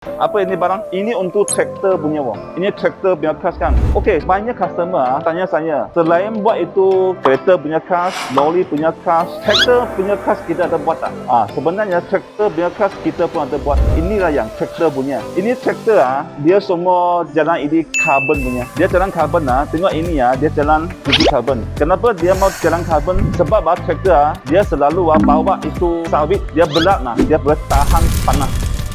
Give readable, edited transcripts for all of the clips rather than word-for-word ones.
Apa ini barang? Ini untuk traktor punya wong. Ini traktor punya kas kan. Okey, banyak customer tanya saya, selain buat itu kereta punya kas, lori punya kas, traktor punya kas kita ada buat tak? Sebenarnya traktor punya kas kita pun ada buat. Inilah yang traktor punya. Ini traktor dia semua jalan ini karbon punya. Dia jalan karbon tengok ini dia jalan uji karbon. Kenapa dia mau jalan karbon? Sebab traktor dia selalu bawa itu sawit, dia berat dia boleh tahan panas.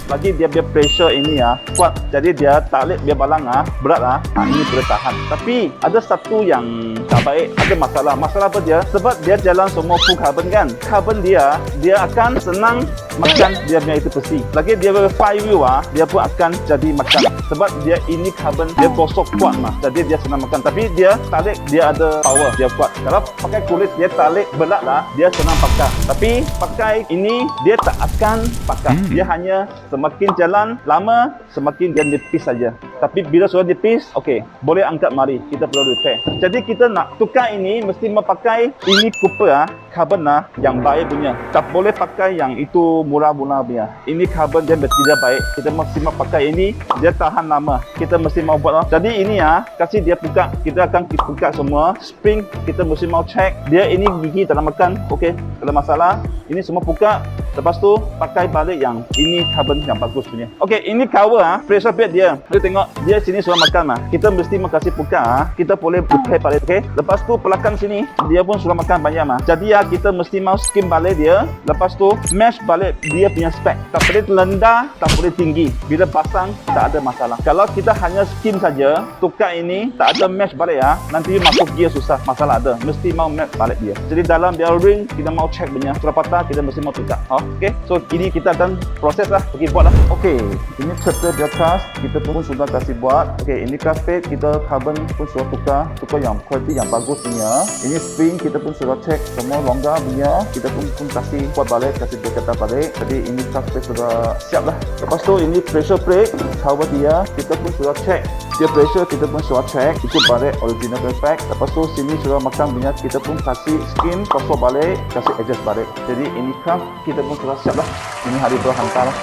Lagi dia punya pressure ini kuat, jadi dia tarik dia balang berat ini boleh tahan. Tapi ada satu yang tak baik, ada masalah. Masalah apa dia? Sebab dia jalan semua full carbon kan. Carbon dia akan senang makan dia punya itu besi. Lagi dia punya five wheel dia pun akan jadi makan. Sebab dia ini carbon dia gosok kuat jadi dia senang makan. Tapi dia tarik dia ada power, dia kuat. Kalau pakai kulit dia tarik berat dia senang pakai. Tapi pakai ini dia tak akan pakai. Dia hanya semakin jalan lama semakin dia nipis saja. Tapi bila sudah nipis, okey, boleh angkat mari, kita perlu repair. Jadi kita nak tukar ini mesti memakai ini Cooper carbon yang baik punya. Tak boleh pakai yang itu murah-murah punya. Ini carbon dia tidak baik. Kita mesti mau pakai ini, dia tahan lama. Kita mesti mau buat. Jadi ini kasih dia buka. Kita akan buka semua. Spring kita mesti mau check. Dia ini gigi dalam makan. Okey, kalau masalah ini semua buka. Lepas tu pakai balik yang ini carbon yang bagus punya. Okey, ini cover pressure plate dia. Kita tengok dia sini sudah makan Kita mesti makasih buka kita boleh repair balik. Okey. Lepas tu belakang sini dia pun sudah makan banyak Jadi kita mesti mau skim balik dia. Lepas tu mesh balik dia punya spek. Tak boleh rendah, tak boleh tinggi. Bila pasang tak ada masalah. Kalau kita hanya skim saja, tukar ini tak ada mesh balik nanti masuk gear susah. Masalah ada. Mesti mau mesh balik dia. Jadi dalam bearing kita mau check punya. Sudah patah kita mesti mau tukar. Okey. So ini kita akan proses pergi buat Okey. Ini chapter dia kas kita pun sudah kasih buat. Okey, ini carpet kita carbon pun sudah tukar yang kualiti yang bagus punya. Ini spring kita pun sudah check semua longgar punya. Kita pun kasih buat balik, kasih berkata balik. Jadi ini carpet sudah siap lah. Lepas tu ini pressure plate cover dia kita pun sudah check. Dia pressure kita pun sudah check. Ikut balik original spec. Lepas tu sini sudah makan punya kita pun kasih skin kosong balik, kasih adjust balik. Jadi ini craft kita pun sudah siap lah. Ini hari berhantar lah.